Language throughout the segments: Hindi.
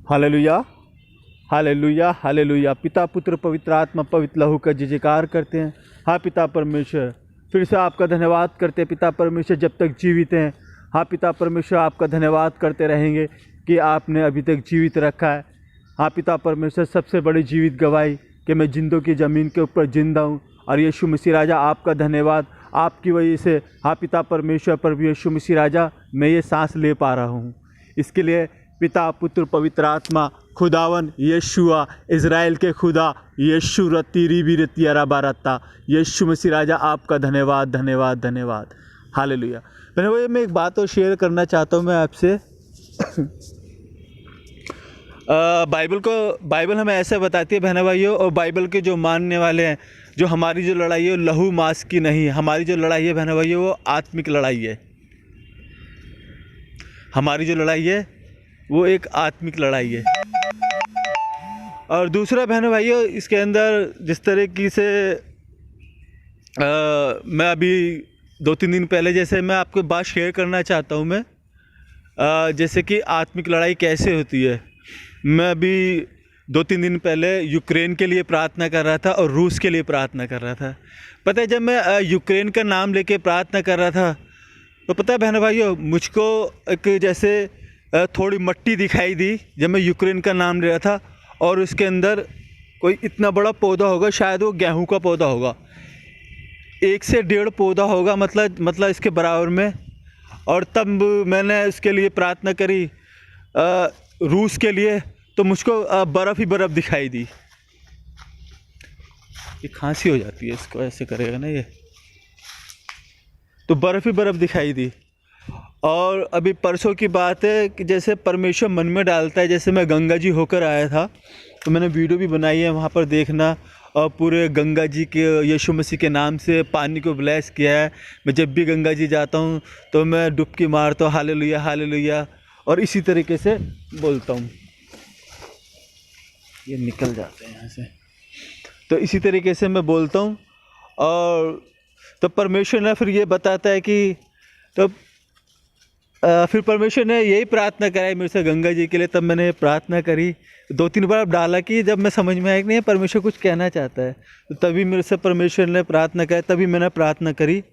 Hallelujah, hallelujah, hallelujah. पिता, पुत्र, पवित्र आत्मा, पवित्र लहू का जय जयकार करते हैं। हाँ पिता परमेश्वर, फिर से आपका धन्यवाद करते हैं पिता परमेश्वर, जब तक जीवित हैं। हाँ पिता परमेश्वर, आपका धन्यवाद करते रहेंगे कि आपने अभी तक जीवित रखा है। हाँ पिता परमेश्वर, सबसे बड़ी जीवित गवाही कि मैं जिंदों की ज़मीन के ऊपर जिंदा हूँ। और यीशु मसीह राजा, आपका धन्यवाद, आपकी वजह से हाँ पिता परमेश्वर, प्रभु यीशु मसीह राजा, मैं ये सांस ले पा रहा हूँ। इसके लिए पिता, पुत्र, पवित्र आत्मा, खुदावन यीशुआ, इज़राइल के खुदा यीशु रत्ती रीबी रत्ती अराबारत्ता, यीशु मसीह राजा, आपका धन्यवाद, धन्यवाद, धन्यवाद। हालेलुया। मैं एक बात और शेयर करना चाहता हूँ मैं आपसे। बाइबल हमें ऐसे बताती है बहनों भाइयों, और बाइबल के जो मानने वाले हैं, जो हमारी जो लड़ाई है लहू मांस की नहीं, हमारी जो लड़ाई है बहनों भाइयों वो आत्मिक लड़ाई है। हमारी जो लड़ाई है वो एक आत्मिक लड़ाई है। और दूसरा बहनों भाइयों, इसके अंदर जिस तरीके से मैं अभी 2-3 दिन पहले जैसे मैं आपको बात शेयर करना चाहता हूँ मैं, जैसे कि आत्मिक लड़ाई कैसे होती है। मैं अभी 2-3 दिन पहले यूक्रेन के लिए प्रार्थना कर रहा था और रूस के लिए प्रार्थना कर रहा था। पता है, जब मैं यूक्रेन का नाम लेके प्रार्थना कर रहा था तो पता है बहनों भाइयों, मुझको एक जैसे थोड़ी मट्टी दिखाई दी जब मैं यूक्रेन का नाम ले रहा था। और उसके अंदर कोई इतना बड़ा पौधा होगा, शायद वो गेहूं का पौधा होगा, 1 से 1.5 पौधा होगा, मतलब इसके बराबर में। और तब मैंने इसके लिए प्रार्थना करी रूस के लिए, तो मुझको बर्फ़ ही बर्फ़ दिखाई दी। ये खांसी हो जाती है, इसको ऐसे करेगा ना ये, तो बर्फ़ ही बर्फ़ दिखाई दी। और अभी परसों की बात है कि जैसे परमेश्वर मन में डालता है, जैसे मैं गंगा जी होकर आया था, तो मैंने वीडियो भी बनाई है, वहाँ पर देखना। और पूरे गंगा जी के यीशु मसीह के नाम से पानी को ब्लेस किया है। मैं जब भी गंगा जी जाता हूँ तो मैं डुबकी मारता हूँ, हालेलुया, हालेलुया, और इसी तरीके से बोलता हूँ। ये निकल जाते हैं यहाँ से, तो इसी तरीके से मैं बोलता हूँ। और तो परमेश्वर ने फिर ये बताता है कि तो फिर परमेश्वर ने यही प्रार्थना कराई मेरे से गंगा जी के लिए। तब मैंने प्रार्थना करी 2-3 बार डाला कि जब मैं समझ में आया कि नहीं परमेश्वर कुछ कहना चाहता है, तो तभी मेरे से परमेश्वर ने प्रार्थना कराई। तभी मैंने प्रार्थना करी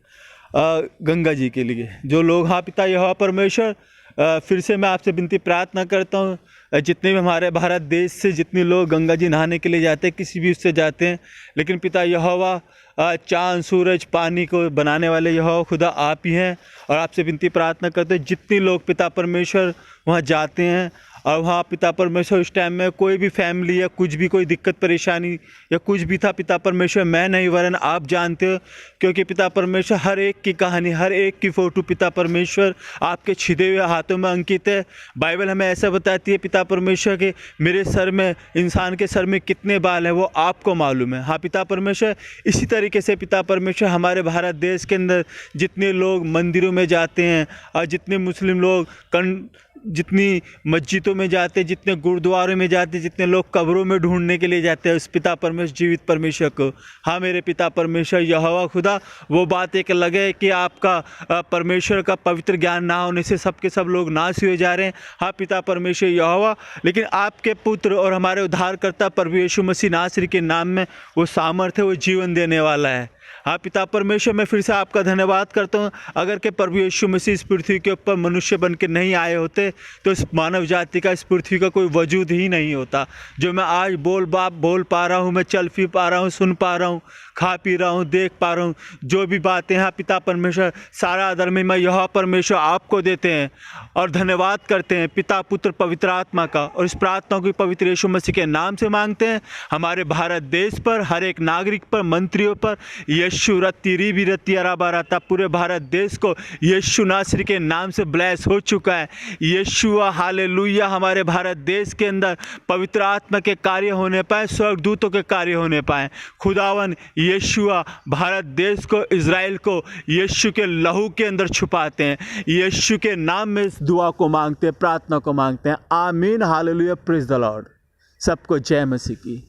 गंगा जी के लिए। जो लोग, हाँ पिता यहोवा परमेश्वर, फिर से मैं आपसे विनती प्रार्थना करता हूँ, जितने भी हमारे भारत देश से जितने लोग गंगा जी नहाने के लिए जाते हैं, किसी भी उससे जाते हैं, लेकिन पिता यहोवा, चाँद सूरज पानी को बनाने वाले यहोवा खुदा आप ही हैं। और आपसे विनती प्रार्थना करते हैं, जितने लोग पिता परमेश्वर वहाँ जाते हैं, और वहाँ पिता परमेश्वर उस टाइम में कोई भी फैमिली या कुछ भी कोई दिक्कत परेशानी या कुछ भी था, पिता परमेश्वर मैं नहीं वरन आप जानते हो, क्योंकि पिता परमेश्वर हर एक की कहानी, हर एक की फ़ोटो पिता परमेश्वर आपके छिदे हुए हाथों में अंकित है। बाइबल हमें ऐसा बताती है पिता परमेश्वर के मेरे सर में, इंसान के सर में कितने बाल हैं वो आपको मालूम है। हाँ पिता परमेश्वर, इसी तरीके से पिता परमेश्वर हमारे भारत देश के अंदर जितने लोग मंदिरों में जाते हैं, और जितने मुस्लिम लोग जितनी मस्जिदों में जाते, जितने गुरुद्वारों में जाते, जितने लोग कब्रों में ढूंढने के लिए जाते हैं उस पिता परमेश्वर, जीवित परमेश्वर को, हाँ मेरे पिता परमेश्वर यहोवा खुदा, वो बात एक अलग है कि आपका परमेश्वर का पवित्र ज्ञान ना होने से सबके सब लोग नाश हुए जा रहे हैं। हाँ पिता परमेश्वर यहोवा, लेकिन आपके पुत्र और हमारे उद्धारकर्ता प्रभु यीशु मसीह नासरी के नाम में वो सामर्थ्य, वो जीवन देने वाला है। हाँ पिता परमेश्वर, मैं फिर से आपका धन्यवाद करता हूँ। अगर के प्रभु यीशु मसीह इस पृथ्वी के ऊपर मनुष्य बन के नहीं आए होते तो इस मानव जाति का, इस पृथ्वी का कोई वजूद ही नहीं होता। जो मैं आज बोल पा रहा हूँ, मैं चल फिर पा रहा हूँ, सुन पा रहा हूँ, खा पी रहा हूँ, देख पा रहा हूँ, जो भी बातें हैं पिता परमेश्वर, सारा आदर में मैं यहोवा परमेश्वर आपको देते हैं और धन्यवाद करते हैं पिता, पुत्र, पवित्र आत्मा का। और इस प्रार्थना को पवित्र यीशु मसीह के नाम से मांगते हैं। हमारे भारत देश पर, हर एक नागरिक पर, मंत्रियों पर यीशु रत्ती रीबी रत्ती अराबाराता, पूरे भारत देश को यीशु नासरी के नाम से ब्लेस हो चुका है। यीशुआ, हालेलुया। हमारे भारत देश के अंदर पवित्र आत्मा के कार्य होने पाए, स्वर्गदूतों के कार्य होने पाए। खुदावन यीशुआ भारत देश को, इज़राइल को यीशु के लहू के अंदर छुपाते हैं। यीशु के नाम में इस दुआ को मांगते हैं, प्रार्थना को मांगते हैं। आमीन, हालेलुया, प्रेज द लॉर्ड। सबको जय मसीह की।